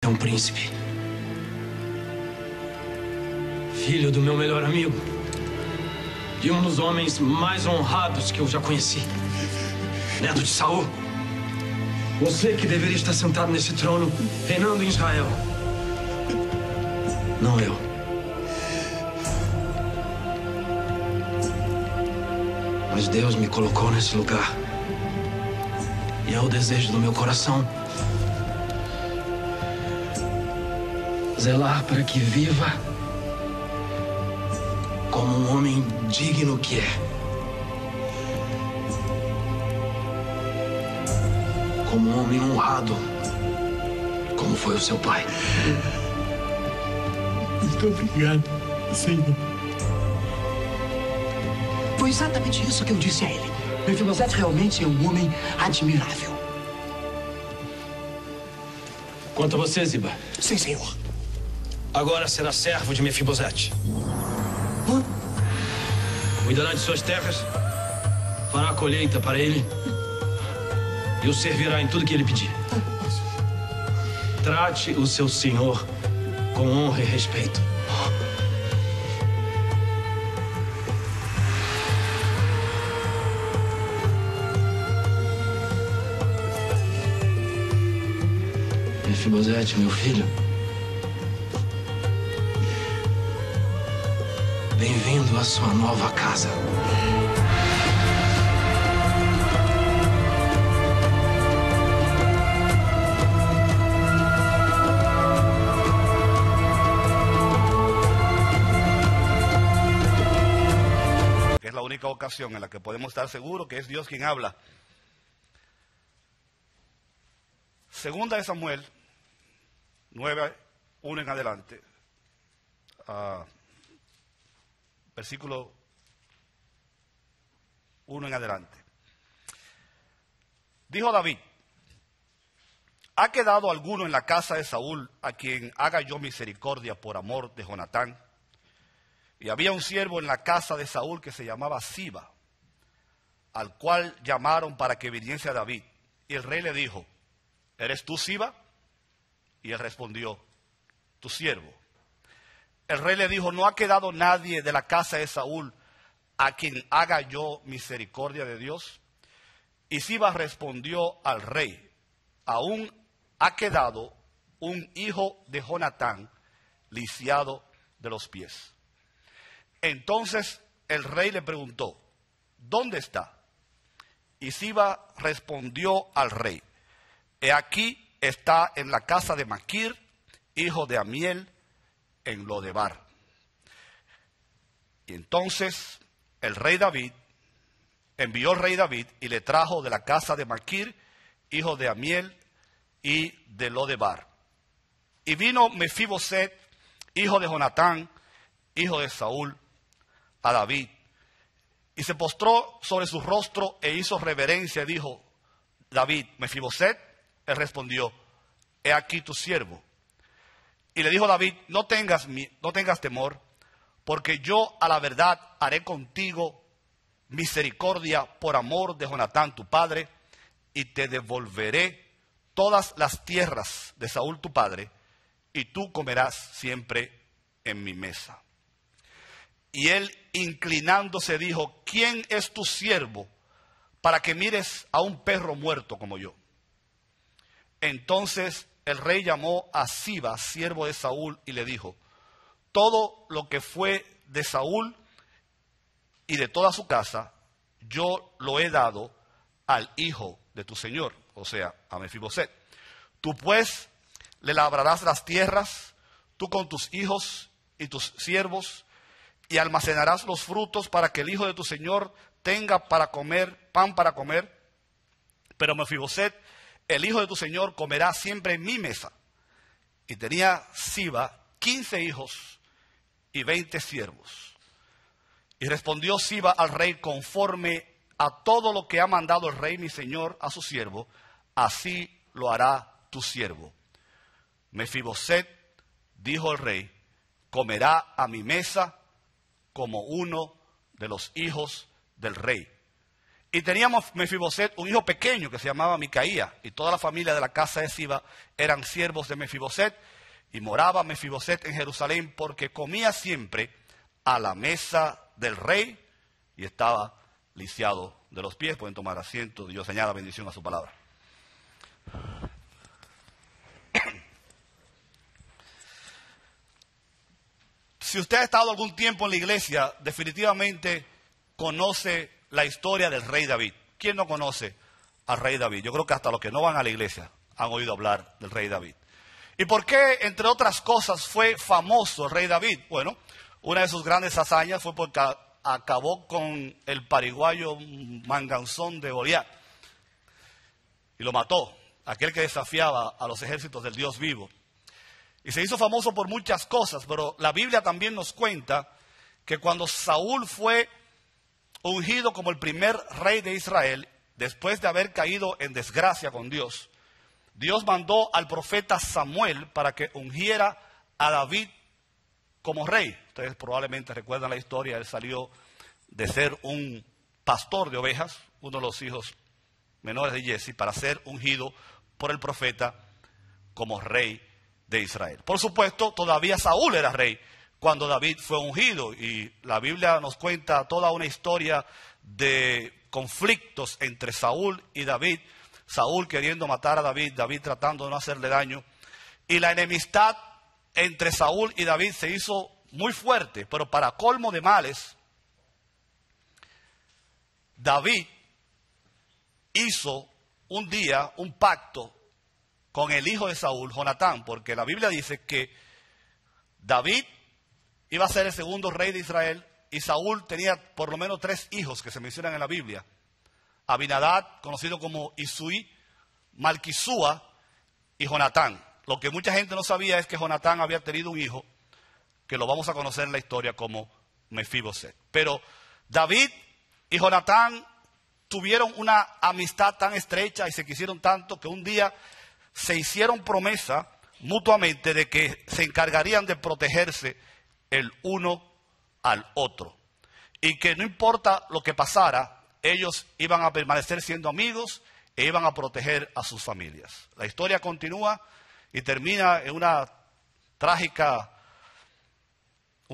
É um príncipe. Filho do meu melhor amigo. E um dos homens mais honrados que eu já conheci. Neto de Saul. Você que deveria estar sentado nesse trono, reinando em Israel. Não eu. Mas Deus me colocou nesse lugar. E é o desejo do meu coração zelar para que viva como um homem digno que é. Como um homem honrado, como foi o seu pai. Muito obrigado, Senhor. Foi exatamente isso que eu disse a ele. Mefibosete realmente é um homem admirável. Quanto a você, Ziba. Sim, senhor. Agora será servo de Mefibosete. Cuidará de suas terras, fará a colheita para ele e o servirá em tudo que ele pedir. Trate o seu senhor com honra e respeito. Mefibosete, meu filho. Bem-vindo à sua nova casa. Que es la única ocasión en la que podemos estar seguros que es Dios quien habla. Segunda de Samuel 9:1 en adelante. Versículo 1 en adelante. Dijo David: ¿ha quedado alguno en la casa de Saúl a quien haga yo misericordia por amor de Jonatán? Y había un siervo en la casa de Saúl que se llamaba Siba, al cual llamaron para que viniese a David. Y el rey le dijo: ¿eres tú, Siba? Y él respondió: tu siervo. El rey le dijo: ¿no ha quedado nadie de la casa de Saúl a quien haga yo misericordia de Dios? Y Siba respondió al rey: aún ha quedado un hijo de Jonatán lisiado de los pies. Entonces el rey le preguntó: ¿dónde está? Y Siba respondió al rey: he aquí está en la casa de Maquir, hijo de Amiel, en Lodebar. Y entonces envió el rey David y le trajo de la casa de Maquir, hijo de Amiel, y de Lodebar. Y vino Mefiboset, hijo de Jonatán, hijo de Saúl, a David, y se postró sobre su rostro e hizo reverencia, y dijo David: Mefiboset. Él respondió: he aquí tu siervo. Y le dijo David: no tengas temor, porque yo a la verdad haré contigo misericordia por amor de Jonatán tu padre, y te devolveré todas las tierras de Saúl tu padre, y tú comerás siempre en mi mesa. Y él, inclinándose, dijo: ¿quién es tu siervo para que mires a un perro muerto como yo? Entonces el rey llamó a Siba, siervo de Saúl, y le dijo: todo lo que fue de Saúl y de toda su casa, yo lo he dado al hijo de tu señor, o sea, a Mefiboset. Tú pues le labrarás las tierras, tú con tus hijos y tus siervos, y almacenarás los frutos para que el hijo de tu señor tenga para comer, pan para comer. Pero Mefiboset, el hijo de tu señor, comerá siempre en mi mesa. Y tenía Siba 15 hijos y 20 siervos. Y respondió Siba al rey: conforme a todo lo que ha mandado el rey mi señor a su siervo, así lo hará tu siervo. Mefiboset, dijo el rey, comerá a mi mesa como uno de los hijos del rey. Y teníamos Mefiboset, un hijo pequeño que se llamaba Micaía, y toda la familia de la casa de Siba eran siervos de Mefiboset, y moraba Mefiboset en Jerusalén porque comía siempre a la mesa del rey y estaba lisiado de los pies. Pueden tomar asiento, Dios añada bendición a su palabra. Si usted ha estado algún tiempo en la iglesia, definitivamente conoce la historia del rey David. ¿Quién no conoce al rey David? Yo creo que hasta los que no van a la iglesia han oído hablar del rey David. ¿Y por qué, entre otras cosas, fue famoso el rey David? Bueno, una de sus grandes hazañas fue porque acabó con el pariguayo manganzón de Goliat y lo mató, aquel que desafiaba a los ejércitos del Dios vivo. Y se hizo famoso por muchas cosas, pero la Biblia también nos cuenta que cuando Saúl fue ungido como el primer rey de Israel, después de haber caído en desgracia con Dios, Dios mandó al profeta Samuel para que ungiera a David como rey. Ustedes probablemente recuerdan la historia, él salió de ser un pastor de ovejas, uno de los hijos menores de Jesse, para ser ungido por el profeta como rey de Israel. Por supuesto, todavía Saúl era rey cuando David fue ungido, y la Biblia nos cuenta toda una historia de conflictos entre Saúl y David, Saúl queriendo matar a David, David tratando de no hacerle daño, y la enemistad entre Saúl y David se hizo muy fuerte, pero para colmo de males, David hizo un día un pacto con el hijo de Saúl, Jonatán, porque la Biblia dice que David iba a ser el segundo rey de Israel y Saúl tenía por lo menos 3 hijos que se mencionan en la Biblia: Abinadab, conocido como Isui, Malquisúa y Jonatán. Lo que mucha gente no sabía es que Jonatán había tenido un hijo que lo vamos a conocer en la historia como Mefiboset. Pero David y Jonatán tuvieron una amistad tan estrecha y se quisieron tanto que un día se hicieron promesa mutuamente de que se encargarían de protegerse el uno al otro, y que no importa lo que pasara, ellos iban a permanecer siendo amigos e iban a proteger a sus familias. La historia continúa y termina en un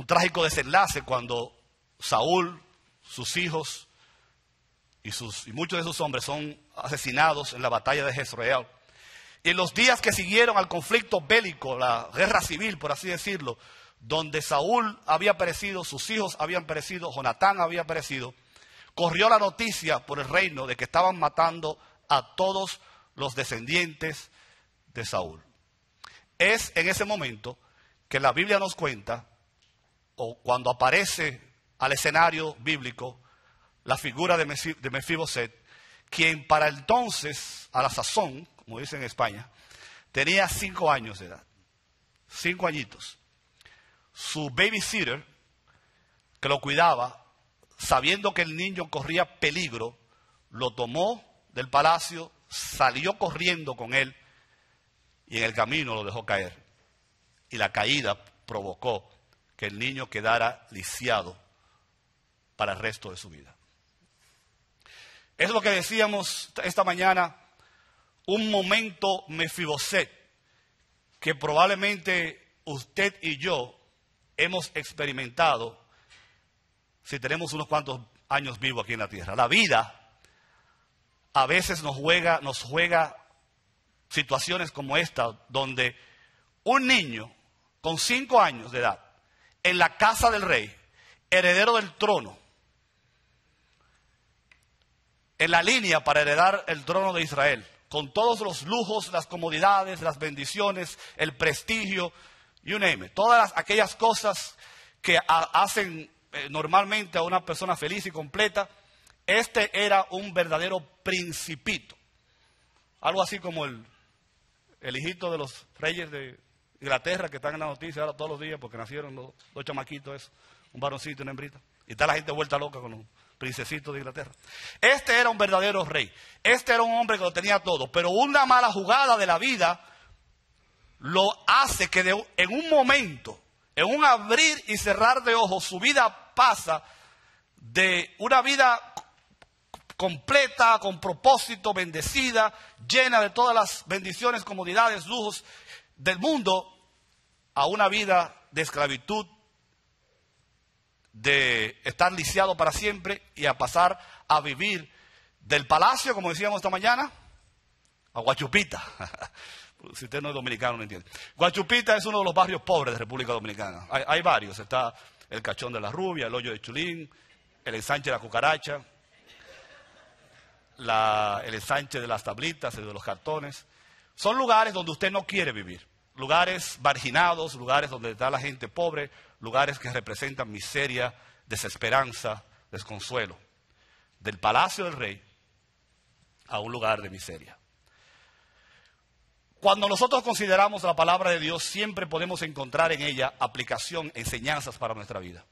trágico desenlace cuando Saúl, sus hijos y muchos de sus hombres son asesinados en la batalla de Jezreel. Y en los días que siguieron al conflicto bélico, la guerra civil, por así decirlo, donde Saúl había perecido, sus hijos habían perecido, Jonatán había perecido, corrió la noticia por el reino de que estaban matando a todos los descendientes de Saúl. Es en ese momento que la Biblia nos cuenta, o cuando aparece al escenario bíblico, la figura de Mefiboset, quien para entonces, a la sazón, como dicen en España, tenía 5 años de edad, 5 añitos. Su babysitter, que lo cuidaba, sabiendo que el niño corría peligro, lo tomó del palacio, salió corriendo con él y en el camino lo dejó caer. Y la caída provocó que el niño quedara lisiado para el resto de su vida. Es lo que decíamos esta mañana, un momento Mefiboset que probablemente usted y yo hemos experimentado si tenemos unos cuantos años vivos aquí en la tierra. La vida a veces nos juega situaciones como esta, donde un niño con 5 años de edad, en la casa del rey, heredero del trono, en la línea para heredar el trono de Israel, con todos los lujos, las comodidades, las bendiciones, el prestigio, you name it, todas aquellas cosas que hacen normalmente a una persona feliz y completa. Este era un verdadero principito, algo así como el hijito de los reyes de Inglaterra que están en la noticia ahora todos los días porque nacieron los 2 chamaquitos, un varoncito y una hembrita, y está la gente vuelta loca con los princesitos de Inglaterra. Este era un verdadero rey, este era un hombre que lo tenía todo, pero una mala jugada de la vida lo hace que en un momento, en un abrir y cerrar de ojos, su vida pasa de una vida completa, con propósito, bendecida, llena de todas las bendiciones, comodidades, lujos del mundo, a una vida de esclavitud, de estar lisiado para siempre y a pasar a vivir del palacio, como decíamos esta mañana, a Guachupita. Si usted no es dominicano, no entiende. Guachupita es uno de los barrios pobres de República Dominicana. Hay varios. Está el Cachón de la Rubia, el Hoyo de Chulín, el ensanche de la Cucaracha, el ensanche de las Tablitas, el de los Cartones. Son lugares donde usted no quiere vivir. Lugares marginados, lugares donde está la gente pobre, lugares que representan miseria, desesperanza, desconsuelo. Del palacio del rey a un lugar de miseria. Cuando nosotros consideramos la palabra de Dios, siempre podemos encontrar en ella aplicación, enseñanzas para nuestra vida.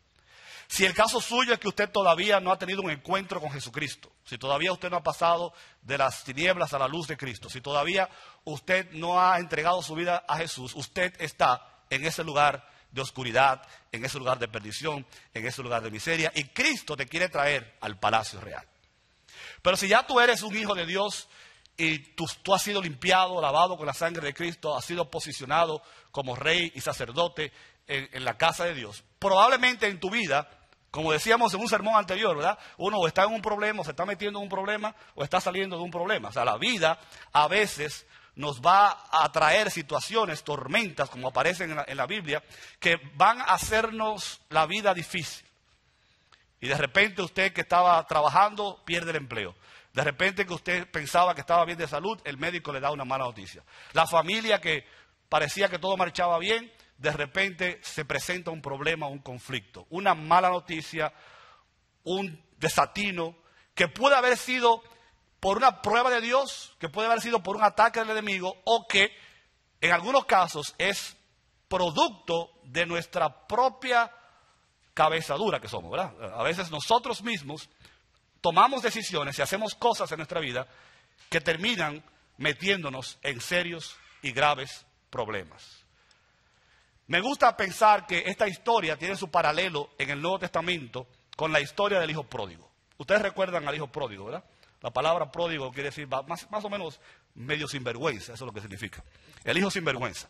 Si el caso suyo es que usted todavía no ha tenido un encuentro con Jesucristo, si todavía usted no ha pasado de las tinieblas a la luz de Cristo, si todavía usted no ha entregado su vida a Jesús, usted está en ese lugar de oscuridad, en ese lugar de perdición, en ese lugar de miseria, y Cristo te quiere traer al palacio real. Pero si ya tú eres un hijo de Dios y tú has sido limpiado, lavado con la sangre de Cristo, has sido posicionado como rey y sacerdote en la casa de Dios, probablemente en tu vida, como decíamos en un sermón anterior, ¿verdad? Uno o está en un problema, o se está metiendo en un problema, o está saliendo de un problema. O sea, la vida a veces nos va a traer situaciones, tormentas, como aparecen en la Biblia, que van a hacernos la vida difícil. Y de repente usted que estaba trabajando pierde el empleo. De repente que usted pensaba que estaba bien de salud, el médico le da una mala noticia. La familia que parecía que todo marchaba bien, de repente se presenta un problema, un conflicto, una mala noticia, un desatino, que puede haber sido por una prueba de Dios, que puede haber sido por un ataque del enemigo, o que en algunos casos es producto de nuestra propia cabeza dura que somos, ¿verdad? A veces nosotros mismos tomamos decisiones y hacemos cosas en nuestra vida que terminan metiéndonos en serios y graves problemas. Me gusta pensar que esta historia tiene su paralelo en el Nuevo Testamento con la historia del hijo pródigo. Ustedes recuerdan al hijo pródigo, ¿verdad? La palabra pródigo quiere decir más o menos medio sinvergüenza, eso es lo que significa. El hijo sinvergüenza.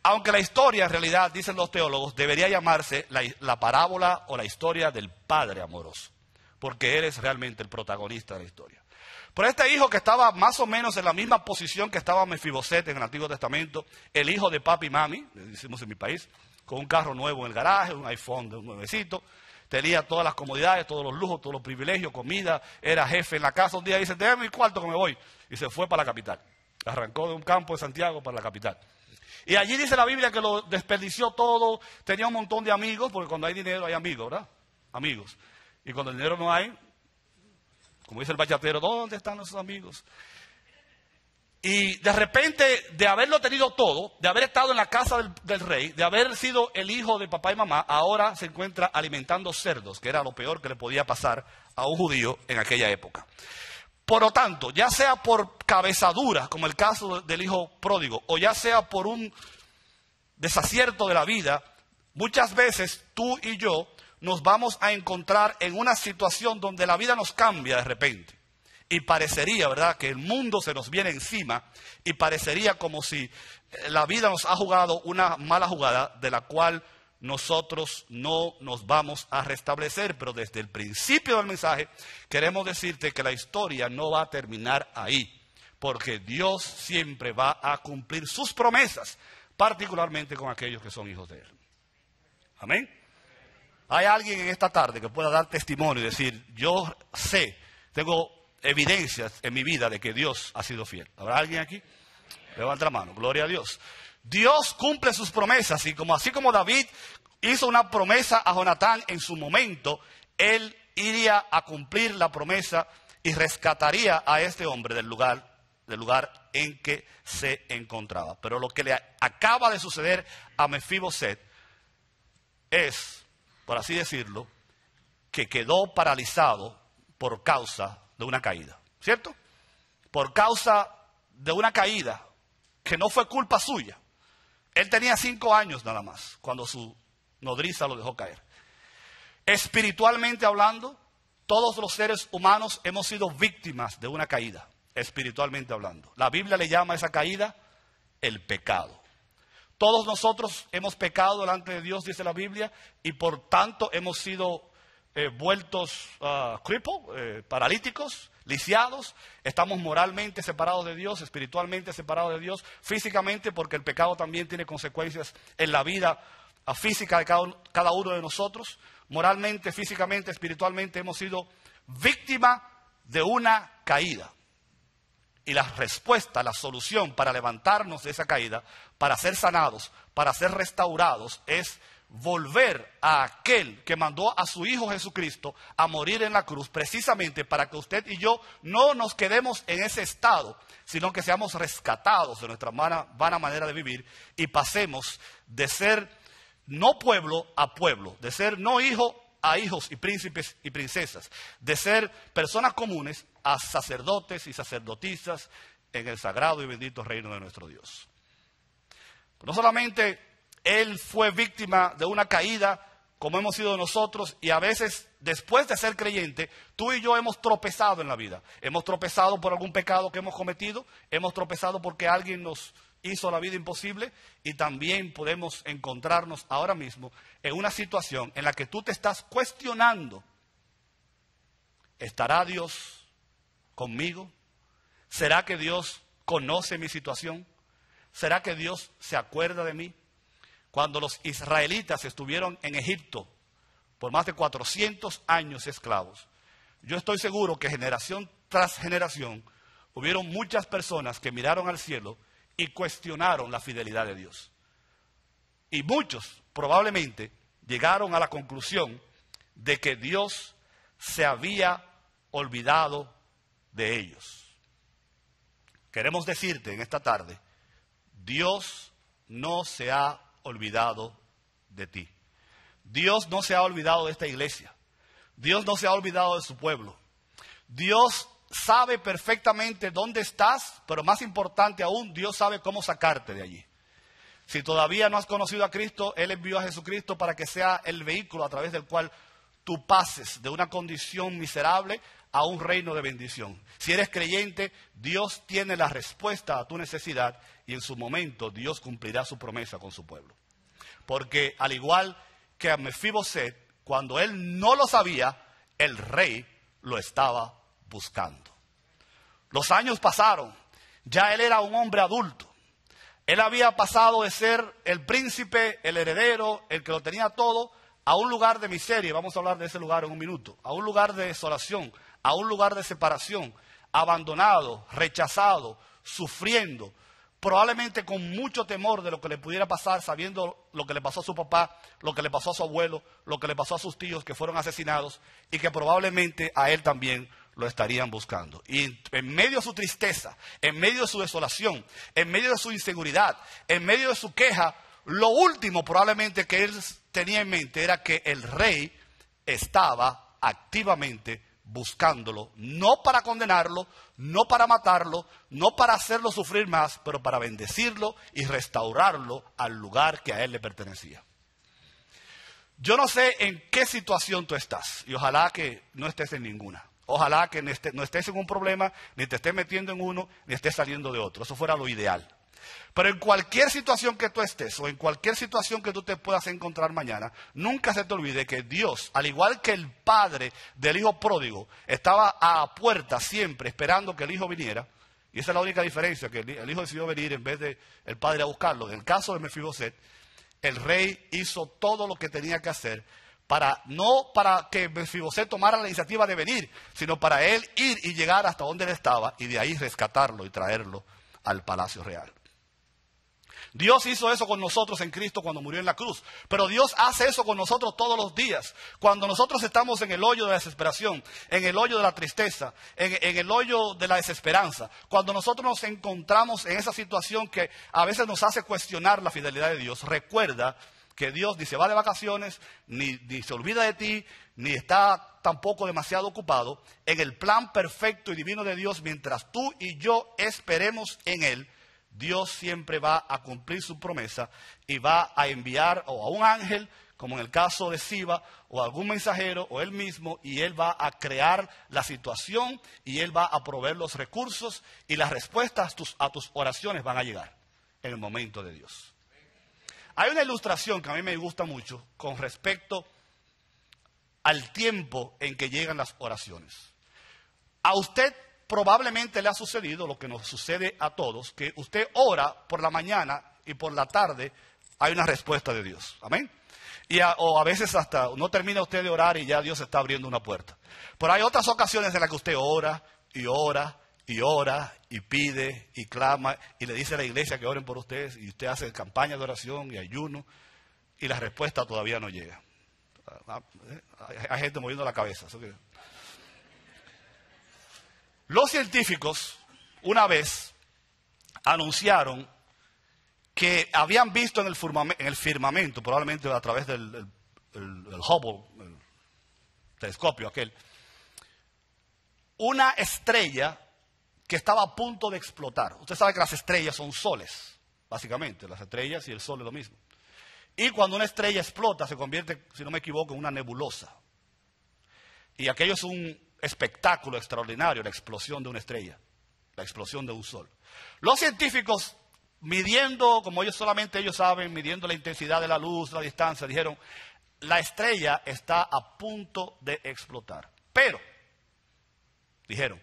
Aunque la historia en realidad, dicen los teólogos, debería llamarse la parábola o la historia del padre amoroso, porque eres realmente el protagonista de la historia. Pero este hijo que estaba más o menos en la misma posición que estaba Mefiboset en el Antiguo Testamento, el hijo de papi y mami, le decimos en mi país, con un carro nuevo en el garaje, un iPhone de un nuevecito, tenía todas las comodidades, todos los lujos, todos los privilegios, comida, era jefe en la casa. Un día dice, déjame mi cuarto que me voy, y se fue para la capital. Arrancó de un campo de Santiago para la capital. Y allí dice la Biblia que lo desperdició todo, tenía un montón de amigos, porque cuando hay dinero hay amigos, ¿verdad? Amigos. Y cuando el dinero no hay, como dice el bachatero, ¿dónde están esos amigos? Y de repente, de haberlo tenido todo, de haber estado en la casa del rey, de haber sido el hijo de papá y mamá, ahora se encuentra alimentando cerdos, que era lo peor que le podía pasar a un judío en aquella época. Por lo tanto, ya sea por cabezadura, como el caso del hijo pródigo, o ya sea por un desacierto de la vida, muchas veces tú y yo nos vamos a encontrar en una situación donde la vida nos cambia de repente. Y parecería, ¿verdad?, que el mundo se nos viene encima y parecería como si la vida nos ha jugado una mala jugada de la cual nosotros no nos vamos a restablecer. Pero desde el principio del mensaje queremos decirte que la historia no va a terminar ahí, porque Dios siempre va a cumplir sus promesas, particularmente con aquellos que son hijos de Él. Amén. ¿Hay alguien en esta tarde que pueda dar testimonio y decir, yo sé, tengo evidencias en mi vida de que Dios ha sido fiel? ¿Habrá alguien aquí? Levanta la mano, gloria a Dios. Dios cumple sus promesas, y así como David hizo una promesa a Jonatán en su momento, él iría a cumplir la promesa y rescataría a este hombre del lugar en que se encontraba. Pero lo que le acaba de suceder a Mefiboset es, por así decirlo, que quedó paralizado por causa de una caída, ¿cierto? Por causa de una caída que no fue culpa suya. Él tenía 5 años nada más cuando su nodriza lo dejó caer. Espiritualmente hablando, Todos los seres humanos hemos sido víctimas de una caída, espiritualmente hablando. La Biblia le llama a esa caída el pecado. Todos nosotros hemos pecado delante de Dios, dice la Biblia, y por tanto hemos sido vueltos paralíticos, lisiados. Estamos moralmente separados de Dios, espiritualmente separados de Dios, físicamente, porque el pecado también tiene consecuencias en la vida física de cada uno de nosotros. Moralmente, físicamente, espiritualmente hemos sido víctimas de una caída. Y la respuesta, la solución para levantarnos de esa caída, para ser sanados, para ser restaurados, es volver a aquel que mandó a su Hijo Jesucristo a morir en la cruz, precisamente para que usted y yo no nos quedemos en ese estado, sino que seamos rescatados de nuestra vana manera de vivir y pasemos de ser no pueblo a pueblo, de ser no hijo a hijos y príncipes y princesas, de ser personas comunes a sacerdotes y sacerdotisas en el sagrado y bendito reino de nuestro Dios. No solamente él fue víctima de una caída, como hemos sido nosotros, y a veces, después de ser creyente, tú y yo hemos tropezado en la vida. Hemos tropezado por algún pecado que hemos cometido, hemos tropezado porque alguien nos hizo la vida imposible, y también podemos encontrarnos ahora mismo en una situación en la que tú te estás cuestionando: ¿estará Dios conmigo? ¿Será que Dios conoce mi situación? ¿Será que Dios se acuerda de mí? Cuando los israelitas estuvieron en Egipto por más de 400 años esclavos, yo estoy seguro que generación tras generación hubieron muchas personas que miraron al cielo y cuestionaron la fidelidad de Dios. Y muchos probablemente llegaron a la conclusión de que Dios se había olvidado de ellos. Queremos decirte en esta tarde: Dios no se ha olvidado de ti. Dios no se ha olvidado de esta iglesia. Dios no se ha olvidado de su pueblo. Dios sabe perfectamente dónde estás, pero más importante aún, Dios sabe cómo sacarte de allí. Si todavía no has conocido a Cristo, Él envió a Jesucristo para que sea el vehículo a través del cual tú pases de una condición miserable a un reino de bendición. Si eres creyente, Dios tiene la respuesta a tu necesidad, y en su momento Dios cumplirá su promesa con su pueblo. Porque al igual que a Mefiboset, cuando él no lo sabía, el rey lo estaba buscando. Los años pasaron, ya él era un hombre adulto. Él había pasado de ser el príncipe, el heredero, el que lo tenía todo, a un lugar de miseria. Vamos a hablar de ese lugar en un minuto. A un lugar de desolación, a un lugar de separación, abandonado, rechazado, sufriendo, probablemente con mucho temor de lo que le pudiera pasar, sabiendo lo que le pasó a su papá, lo que le pasó a su abuelo, lo que le pasó a sus tíos que fueron asesinados, y que probablemente a él también lo estarían buscando. Y en medio de su tristeza, en medio de su desolación, en medio de su inseguridad, en medio de su queja, lo último probablemente que él tenía en mente era que el rey estaba activamente buscándolo, no para condenarlo, no para matarlo, no para hacerlo sufrir más, pero para bendecirlo y restaurarlo al lugar que a él le pertenecía. Yo no sé en qué situación tú estás, y ojalá que no estés en ninguna. Ojalá que no estés en un problema, ni te estés metiendo en uno, ni estés saliendo de otro. Eso fuera lo ideal. Pero en cualquier situación que tú estés, o en cualquier situación que tú te puedas encontrar mañana, nunca se te olvide que Dios, al igual que el padre del hijo pródigo, estaba a la puerta siempre esperando que el hijo viniera. Y esa es la única diferencia, que el hijo decidió venir en vez de el padre a buscarlo. En el caso de Mefiboset, el rey hizo todo lo que tenía que hacer no para que Mefiboset tomara la iniciativa de venir, sino para él ir y llegar hasta donde él estaba, y de ahí rescatarlo y traerlo al palacio real. Dios hizo eso con nosotros en Cristo cuando murió en la cruz. Pero Dios hace eso con nosotros todos los días. Cuando nosotros estamos en el hoyo de la desesperación, en el hoyo de la tristeza, en el hoyo de la desesperanza. Cuando nosotros nos encontramos en esa situación que a veces nos hace cuestionar la fidelidad de Dios, recuerda que Dios ni se va de vacaciones, ni se olvida de ti, ni está tampoco demasiado ocupado. En el plan perfecto y divino de Dios, mientras tú y yo esperemos en Él, Dios siempre va a cumplir su promesa y va a enviar o a un ángel, como en el caso de Siba, o a algún mensajero, o él mismo, y él va a crear la situación, y él va a proveer los recursos, y las respuestas a tus oraciones van a llegar en el momento de Dios. Hay una ilustración que a mí me gusta mucho con respecto al tiempo en que llegan las oraciones. A usted probablemente le ha sucedido lo que nos sucede a todos, que usted ora por la mañana y por la tarde hay una respuesta de Dios. Amén. O a veces hasta no termina usted de orar y ya Dios está abriendo una puerta. Pero hay otras ocasiones en las que usted ora y ora y ora y pide y clama y le dice a la iglesia que oren por ustedes y usted hace campaña de oración y ayuno y la respuesta todavía no llega. Hay gente moviendo la cabeza. Los científicos una vez anunciaron que habían visto en el firmamento, probablemente a través del Hubble, el telescopio aquel, una estrella que estaba a punto de explotar. Usted sabe que las estrellas son soles, básicamente, las estrellas y el sol es lo mismo. Y cuando una estrella explota se convierte, si no me equivoco, en una nebulosa. Y aquello es un espectáculo extraordinario, la explosión de una estrella, la explosión de un sol. Los científicos, midiendo, como solamente ellos saben, midiendo la intensidad de la luz, la distancia, dijeron, la estrella está a punto de explotar. Pero, dijeron,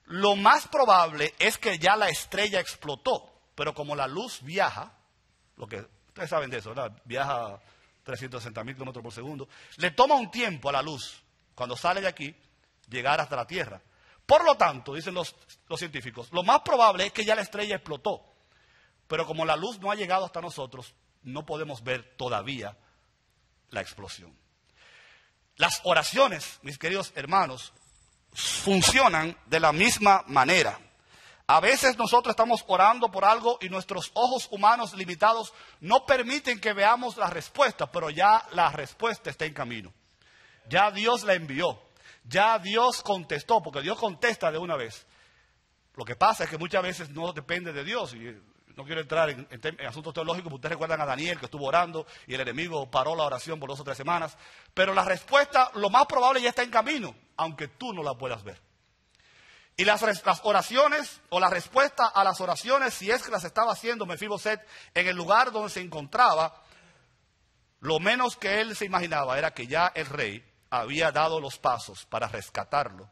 lo más probable es que ya la estrella explotó, pero como la luz viaja, lo que ustedes saben de eso, ¿verdad? Viaja a 360.000 kilómetros por segundo, le toma un tiempo a la luz, cuando sale de aquí, llegar hasta la Tierra. Por lo tanto, dicen los científicos, lo más probable es que ya la estrella explotó, pero como la luz no ha llegado hasta nosotros, no podemos ver todavía la explosión. Las oraciones, mis queridos hermanos, funcionan de la misma manera. A veces nosotros estamos orando por algo y nuestros ojos humanos limitados no permiten que veamos la respuesta, pero ya la respuesta está en camino. Ya Dios la envió, ya Dios contestó, porque Dios contesta de una vez. Lo que pasa es que muchas veces no depende de Dios, y no quiero entrar en asuntos teológicos, pero ustedes recuerdan a Daniel que estuvo orando y el enemigo paró la oración por 2 o 3 semanas, pero la respuesta, lo más probable, ya está en camino, aunque tú no la puedas ver. Y las oraciones, o la respuesta a las oraciones, si es que las estaba haciendo Mefiboset en el lugar donde se encontraba, lo menos que él se imaginaba era que ya el rey había dado los pasos para rescatarlo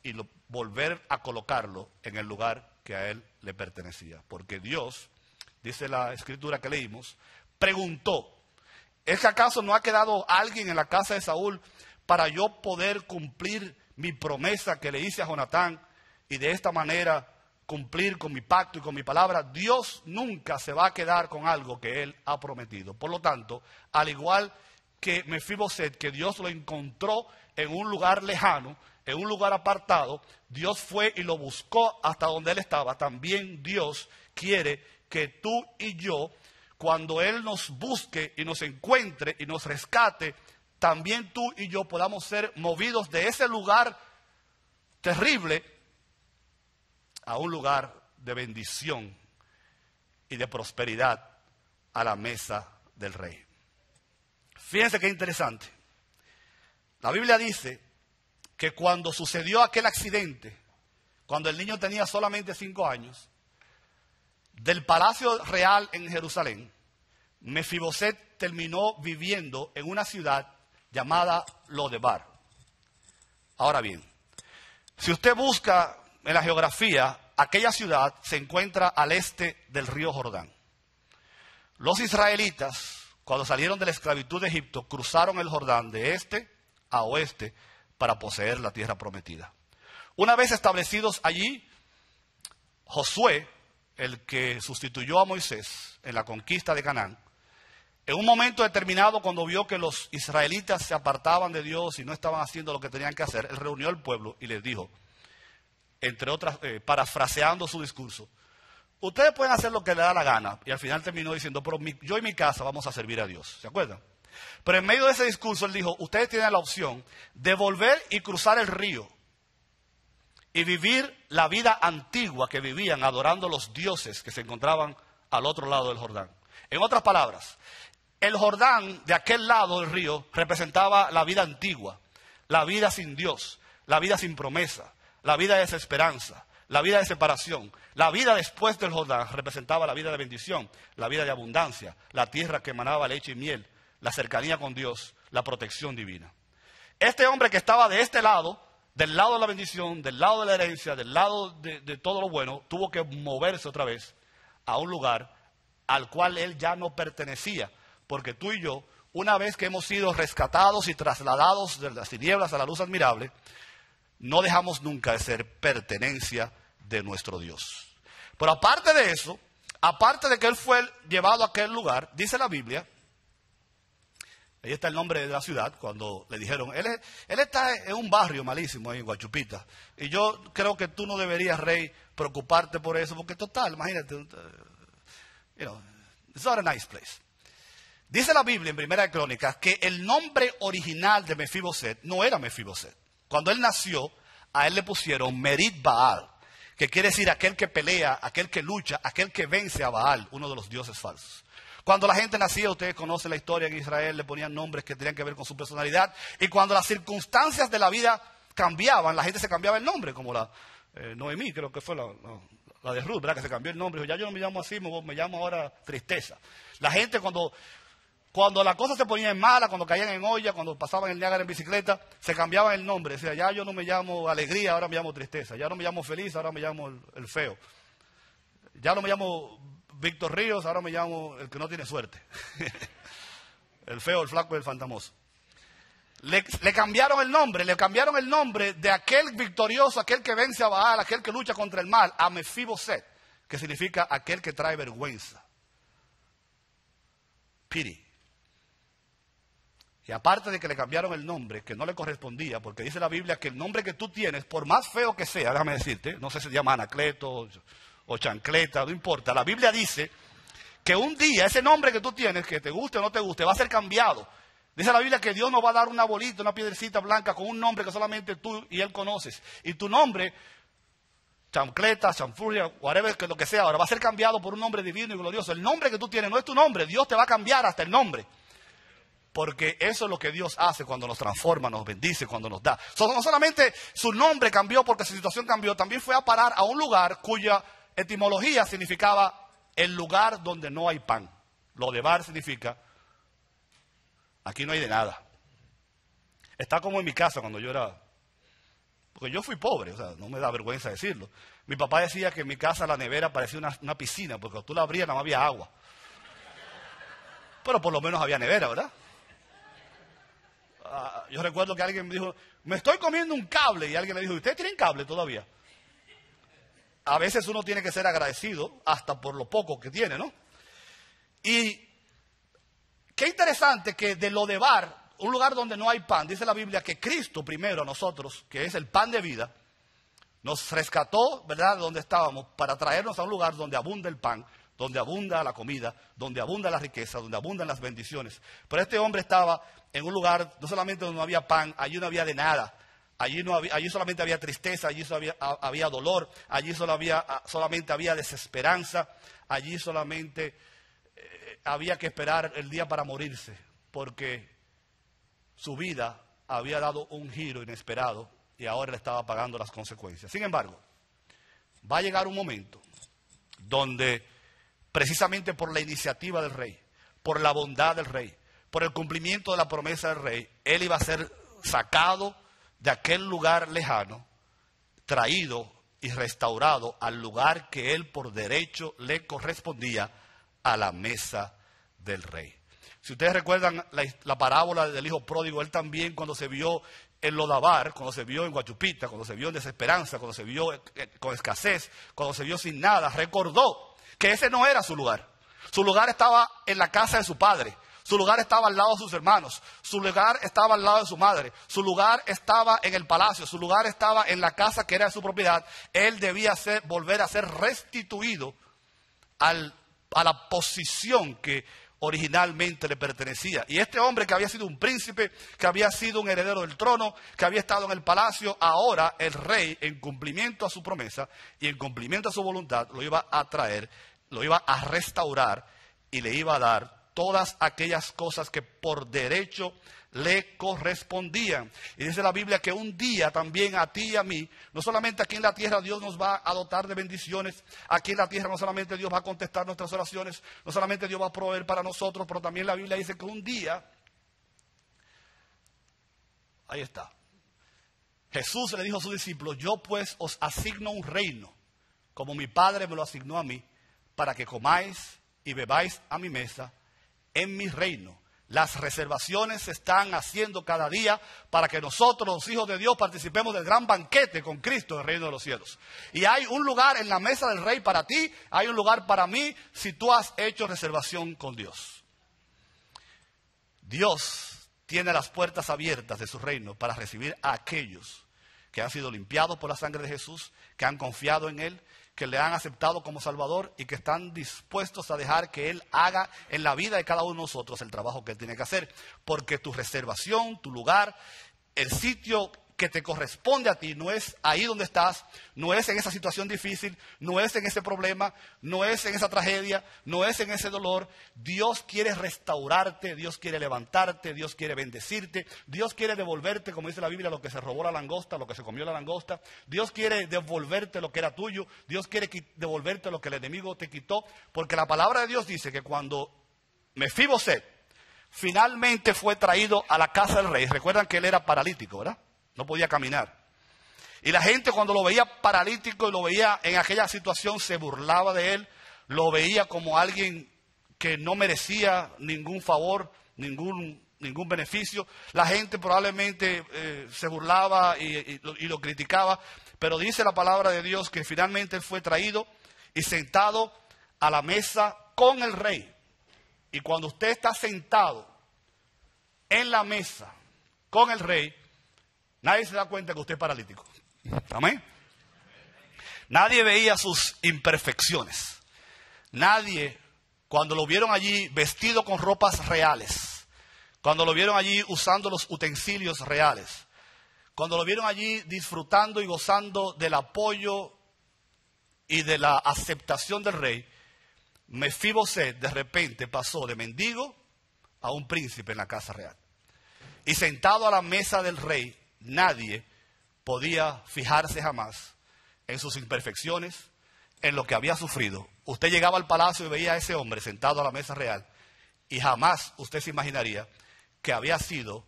y volver a colocarlo en el lugar que a él le pertenecía. Porque Dios, dice la escritura que leímos, preguntó, ¿es que acaso no ha quedado alguien en la casa de Saúl para yo poder cumplir mi promesa que le hice a Jonatán y de esta manera cumplir con mi pacto y con mi palabra? Dios nunca se va a quedar con algo que él ha prometido. Por lo tanto, al igual que Mefiboset, que Dios lo encontró en un lugar lejano, en un lugar apartado, Dios fue y lo buscó hasta donde él estaba. También Dios quiere que tú y yo, cuando él nos busque y nos encuentre y nos rescate, también tú y yo podamos ser movidos de ese lugar terrible a un lugar de bendición y de prosperidad a la mesa del rey. Fíjense qué interesante. La Biblia dice que cuando sucedió aquel accidente, cuando el niño tenía solamente 5 años, del palacio real en Jerusalén, Mefiboset terminó viviendo en una ciudad llamada Lodebar. Ahora bien, si usted busca en la geografía, aquella ciudad se encuentra al este del río Jordán. Los israelitas, cuando salieron de la esclavitud de Egipto, cruzaron el Jordán de este a oeste para poseer la tierra prometida. Una vez establecidos allí, Josué, el que sustituyó a Moisés en la conquista de Canaán, en un momento determinado, cuando vio que los israelitas se apartaban de Dios y no estaban haciendo lo que tenían que hacer, él reunió al pueblo y les dijo, entre otras, parafraseando su discurso, ustedes pueden hacer lo que les da la gana. Y al final terminó diciendo, pero yo y mi casa vamos a servir a Dios. ¿Se acuerdan? Pero en medio de ese discurso él dijo, ustedes tienen la opción de volver y cruzar el río y vivir la vida antigua que vivían adorando los dioses que se encontraban al otro lado del Jordán. En otras palabras, el Jordán de aquel lado del río representaba la vida antigua, la vida sin Dios, la vida sin promesa, la vida de desesperanza, la vida de separación. La vida después del Jordán representaba la vida de bendición, la vida de abundancia, la tierra que emanaba leche y miel, la cercanía con Dios, la protección divina. Este hombre que estaba de este lado, del lado de la bendición, del lado de la herencia, del lado de todo lo bueno, tuvo que moverse otra vez a un lugar al cual él ya no pertenecía, porque tú y yo, una vez que hemos sido rescatados y trasladados de las tinieblas a la luz admirable, no dejamos nunca de ser pertenencia de nuestro Dios. Pero aparte de eso, aparte de que él fue llevado a aquel lugar, dice la Biblia, ahí está el nombre de la ciudad, cuando le dijeron, él está en un barrio malísimo ahí en Guachupita, y yo creo que tú no deberías, rey, preocuparte por eso, porque total, imagínate, it's not a nice place. Dice la Biblia en Primera de Crónicas que el nombre original de Mefiboset no era Mefiboset. Cuando él nació, a él le pusieron Merit Baal, que quiere decir aquel que pelea, aquel que lucha, aquel que vence a Baal, uno de los dioses falsos. Cuando la gente nacía, ustedes conocen la historia en Israel, le ponían nombres que tenían que ver con su personalidad. Y cuando las circunstancias de la vida cambiaban, la gente se cambiaba el nombre, como la Noemí, creo que fue la de Ruth, ¿verdad? Que se cambió el nombre. Dijo, ya yo no me llamo así, me llamo ahora Tristeza. La gente cuando la cosa se ponía en mala, cuando caían en olla, cuando pasaban el Niágara en bicicleta, se cambiaban el nombre. Decía, ya yo no me llamo Alegría, ahora me llamo Tristeza. Ya no me llamo Feliz, ahora me llamo el Feo. Ya no me llamo Víctor Ríos, ahora me llamo el que no tiene suerte. El feo, el flaco y el fantamoso. Le cambiaron el nombre de aquel victorioso, aquel que vence a Baal, aquel que lucha contra el mal, a Mefiboset, que significa aquel que trae vergüenza. Pity. Y aparte de que le cambiaron el nombre, que no le correspondía, porque dice la Biblia que el nombre que tú tienes, por más feo que sea, déjame decirte, no sé si se llama Anacleto o Chancleta, no importa, la Biblia dice que un día ese nombre que tú tienes, que te guste o no te guste, va a ser cambiado. Dice la Biblia que Dios nos va a dar una bolita, una piedrecita blanca con un nombre que solamente tú y Él conoces. Y tu nombre, Chancleta, Chanfuria, whatever, que lo que sea, ahora va a ser cambiado por un nombre divino y glorioso. El nombre que tú tienes no es tu nombre, Dios te va a cambiar hasta el nombre. Porque eso es lo que Dios hace cuando nos transforma, nos bendice, cuando nos da. No solamente su nombre cambió porque su situación cambió, también fue a parar a un lugar cuya etimología significaba el lugar donde no hay pan. Lo de bar significa, aquí no hay de nada. Está como en mi casa cuando yo era, porque yo fui pobre, o sea, no me da vergüenza decirlo. Mi papá decía que en mi casa la nevera parecía una piscina, porque cuando tú la abrías nada más había agua. Pero por lo menos había nevera, ¿verdad? Yo recuerdo que alguien me dijo, me estoy comiendo un cable, y alguien le dijo, ¿ustedes tienen cable todavía? A veces uno tiene que ser agradecido hasta por lo poco que tiene, ¿no? Y qué interesante que de lo de bar, un lugar donde no hay pan, dice la Biblia que Cristo primero a nosotros, que es el pan de vida, nos rescató, ¿verdad?, de donde estábamos para traernos a un lugar donde abunda el pan, donde abunda la comida, donde abunda la riqueza, donde abundan las bendiciones. Pero este hombre estaba en un lugar, no solamente donde no había pan, allí no había de nada. Allí solamente había tristeza, allí había dolor, allí solamente había desesperanza, allí solamente había que esperar el día para morirse, porque su vida había dado un giro inesperado y ahora le estaba pagando las consecuencias. Sin embargo, va a llegar un momento donde precisamente por la iniciativa del rey, por la bondad del rey, por el cumplimiento de la promesa del rey, él iba a ser sacado de aquel lugar lejano, traído y restaurado al lugar que él por derecho le correspondía, a la mesa del rey. Si ustedes recuerdan la parábola del hijo pródigo, él también cuando se vio en Lodabar, cuando se vio en Guachupita, cuando se vio en desesperanza, cuando se vio con escasez, cuando se vio sin nada, recordó que ese no era su lugar. Su lugar estaba en la casa de su padre. Su lugar estaba al lado de sus hermanos, su lugar estaba al lado de su madre, su lugar estaba en el palacio, su lugar estaba en la casa que era de su propiedad. Él debía volver a ser restituido a la posición originalmente le pertenecía. Y este hombre que había sido un príncipe, que había sido un heredero del trono, que había estado en el palacio, ahora el rey, en cumplimiento a su promesa y en cumplimiento a su voluntad, lo iba a traer, lo iba a restaurar y le iba a dar todas aquellas cosas que por derecho le correspondían. Y dice la Biblia que un día también a ti y a mí, no solamente aquí en la tierra Dios nos va a dotar de bendiciones, aquí en la tierra no solamente Dios va a contestar nuestras oraciones, no solamente Dios va a proveer para nosotros, pero también la Biblia dice que un día, ahí está, Jesús le dijo a sus discípulos: yo pues os asigno un reino, como mi Padre me lo asignó a mí, para que comáis y bebáis a mi mesa en mi reino. Las reservaciones se están haciendo cada día para que nosotros, los hijos de Dios, participemos del gran banquete con Cristo en el reino de los cielos. Y hay un lugar en la mesa del rey para ti, hay un lugar para mí si tú has hecho reservación con Dios. Dios tiene las puertas abiertas de su reino para recibir a aquellos que han sido limpiados por la sangre de Jesús, que han confiado en Él, que le han aceptado como Salvador y que están dispuestos a dejar que Él haga en la vida de cada uno de nosotros el trabajo que Él tiene que hacer. Porque tu reservación, tu lugar, el sitio que te corresponde a ti no es ahí donde estás, no es en esa situación difícil, no es en ese problema, no es en esa tragedia, no es en ese dolor. Dios quiere restaurarte, Dios quiere levantarte, Dios quiere bendecirte, Dios quiere devolverte, como dice la Biblia, lo que se robó la langosta, lo que se comió la langosta. Dios quiere devolverte lo que era tuyo, Dios quiere devolverte lo que el enemigo te quitó, porque la palabra de Dios dice que cuando Mefiboset finalmente fue traído a la casa del rey, recuerdan que él era paralítico, ¿verdad? No podía caminar. Y la gente cuando lo veía paralítico y lo veía en aquella situación se burlaba de él, lo veía como alguien que no merecía ningún favor, ningún beneficio. La gente probablemente se burlaba y lo criticaba, pero dice la palabra de Dios que finalmente él fue traído y sentado a la mesa con el rey. Y cuando usted está sentado en la mesa con el rey, nadie se da cuenta que usted es paralítico. Amén. Nadie veía sus imperfecciones. Nadie, cuando lo vieron allí vestido con ropas reales, cuando lo vieron allí usando los utensilios reales, cuando lo vieron allí disfrutando y gozando del apoyo y de la aceptación del rey, Mefiboset de repente pasó de mendigo a un príncipe en la casa real. Y sentado a la mesa del rey, nadie podía fijarse jamás en sus imperfecciones, en lo que había sufrido. Usted llegaba al palacio y veía a ese hombre sentado a la mesa real y jamás usted se imaginaría que había sido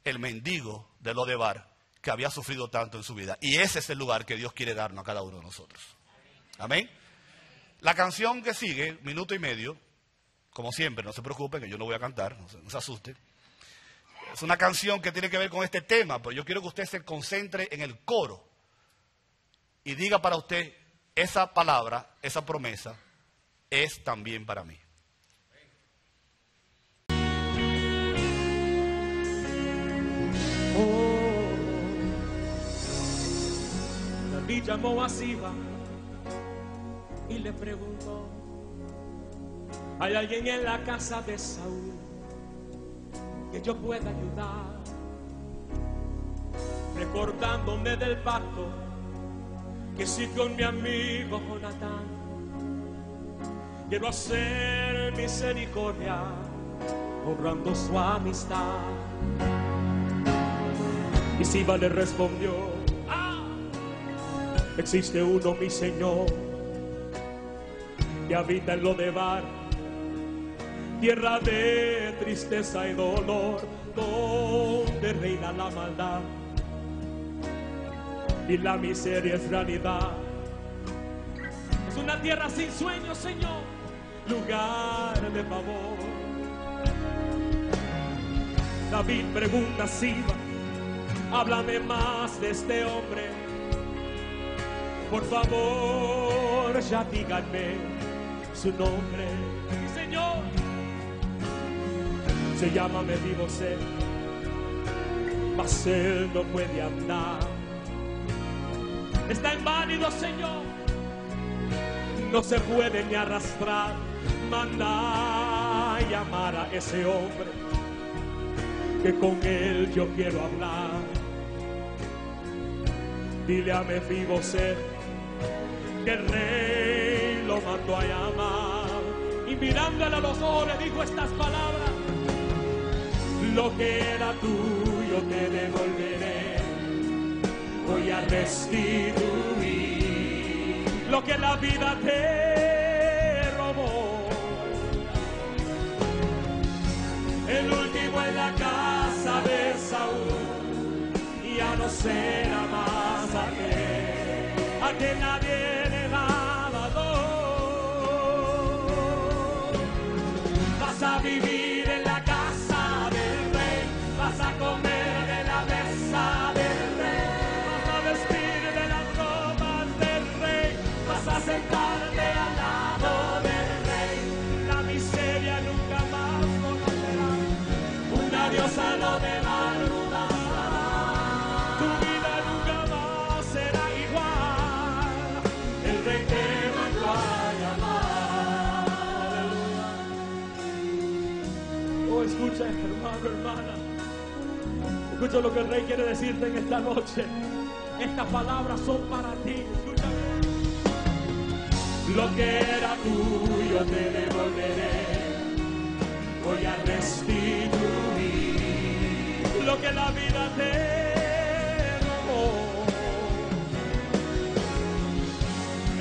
el mendigo de Lodebar, que había sufrido tanto en su vida. Y ese es el lugar que Dios quiere darnos a cada uno de nosotros. Amén. La canción que sigue, minuto y medio, como siempre, no se preocupen que yo no voy a cantar, no se asusten. Es una canción que tiene que ver con este tema, pero yo quiero que usted se concentre en el coro y diga para usted, esa palabra, esa promesa, es también para mí. Oh, David llamó a Siba y le preguntó: ¿hay alguien en la casa de Saúl que yo pueda ayudar? Recordándome del pacto que sí con mi amigo Jonatán, quiero hacer misericordia honrando su amistad. Y Siba le respondió: existe uno, mi señor, que habita en Lodebar, tierra de tristeza y dolor, donde reina la maldad y la miseria es realidad. Es una tierra sin sueño, Señor, lugar de favor. David pregunta a Siba: háblame más de este hombre, por favor, ya díganme su nombre. Sí, Señor, se llama Mefiboset, mas él no puede andar. Está inválido, Señor, no se puede ni arrastrar. Manda a llamar a ese hombre, que con él yo quiero hablar. Dile a Mefiboset que el rey lo mandó a llamar, y mirándole a los ojos le dijo estas palabras: lo que era tuyo te devolveré, voy a restituir lo que la vida te robó. El último en la casa de Saúl ya no será más a que nadie le daba dolor. Vas a vivir en la casa del rey, vas a comer de la mesa del rey, vas a vestir de las ropas del rey, vas a sentarte al lado del rey. La miseria nunca más conocerás, una diosa lo devará. Tu vida nunca más será igual, el rey te mandó a llamar. Oh, escucha, hermano, hermana. Escucha lo que el rey quiere decirte en esta noche. Estas palabras son para ti. Escúchame. Lo que era tuyo te devolveré, voy a restituir lo que la vida te robó.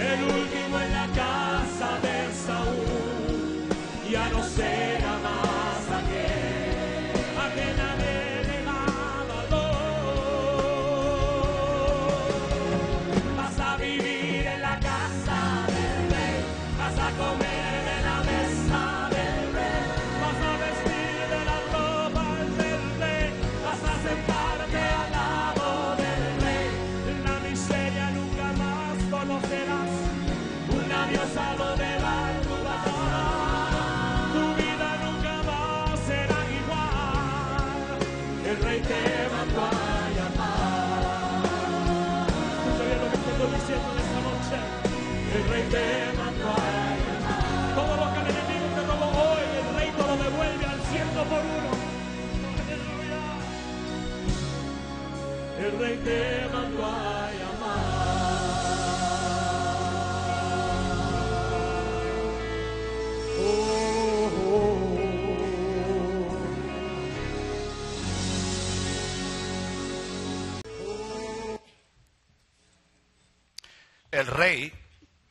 El último en la casa de Saúl ya no será más aquel nadie le daba dolor. Vas a vivir en la casa del rey, vas a comer de la mesa del rey, vas a vestir de las ropas del rey, vas a sentarte al lado del rey. La miseria nunca más conocerás, una diosa lo devará. Tu vida nunca más será igual, el rey te mandó a llamar. Escucha bien lo que te estoy diciendo en esta noche. El rey te mandó a llamar. Todo lo que el enemigo te robó hoy, el rey te lo devuelve al 100 por 1. Aleluya. El rey te mandó a llamar. Oh, oh, oh. El rey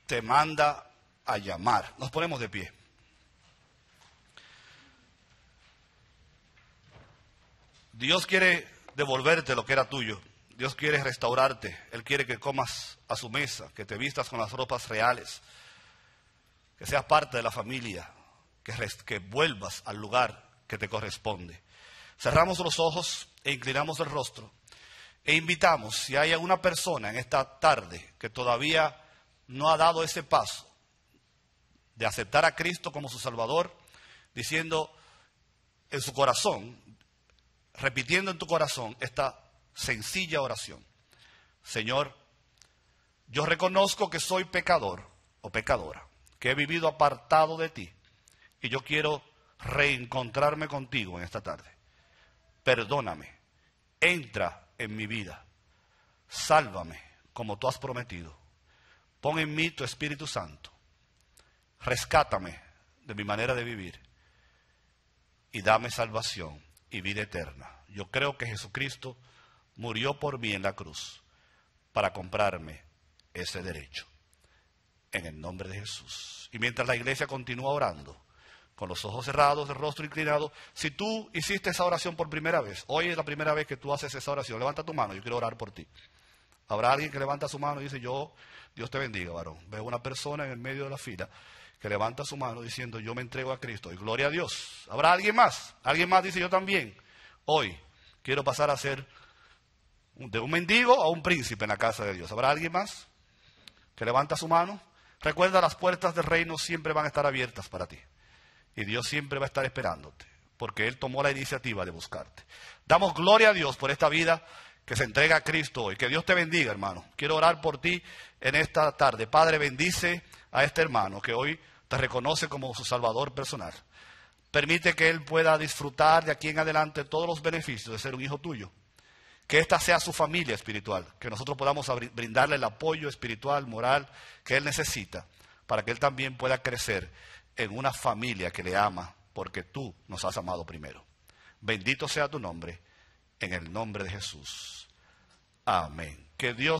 te manda a llamar. Nos ponemos de pie. Dios quiere devolverte lo que era tuyo. Dios quiere restaurarte. Él quiere que comas a su mesa, que te vistas con las ropas reales, que seas parte de la familia, que vuelvas al lugar que te corresponde. Cerramos los ojos e inclinamos el rostro e invitamos, si hay alguna persona en esta tarde que todavía no ha dado ese paso de aceptar a Cristo como su Salvador, diciendo en su corazón, repitiendo en tu corazón esta sencilla oración: Señor, yo reconozco que soy pecador o pecadora, que he vivido apartado de ti, y yo quiero reencontrarme contigo en esta tarde. Perdóname, entra en mi vida, sálvame como tú has prometido, pon en mí tu Espíritu Santo, rescátame de mi manera de vivir y dame salvación y vida eterna. Yo creo que Jesucristo murió por mí en la cruz para comprarme ese derecho. En el nombre de Jesús. Y mientras la iglesia continúa orando, con los ojos cerrados, el rostro inclinado, si tú hiciste esa oración por primera vez, hoy es la primera vez que tú haces esa oración, levanta tu mano, yo quiero orar por ti. Habrá alguien que levanta su mano y dice: Dios te bendiga, varón. Veo una persona en el medio de la fila que levanta su mano diciendo: yo me entrego a Cristo, y gloria a Dios. ¿Habrá alguien más? Alguien más dice: yo también, hoy quiero pasar a ser de un mendigo a un príncipe en la casa de Dios. ¿Habrá alguien más que levanta su mano? Recuerda, las puertas del reino siempre van a estar abiertas para ti. Y Dios siempre va a estar esperándote, porque Él tomó la iniciativa de buscarte. Damos gloria a Dios por esta vida que se entrega a Cristo hoy. Que Dios te bendiga, hermano. Quiero orar por ti en esta tarde. Padre, bendice a este hermano que hoy te reconoce como su Salvador personal. Permite que él pueda disfrutar de aquí en adelante todos los beneficios de ser un hijo tuyo. Que esta sea su familia espiritual, que nosotros podamos brindarle el apoyo espiritual, moral que él necesita, para que él también pueda crecer en una familia que le ama, porque tú nos has amado primero. Bendito sea tu nombre, en el nombre de Jesús. Amén. Que Dios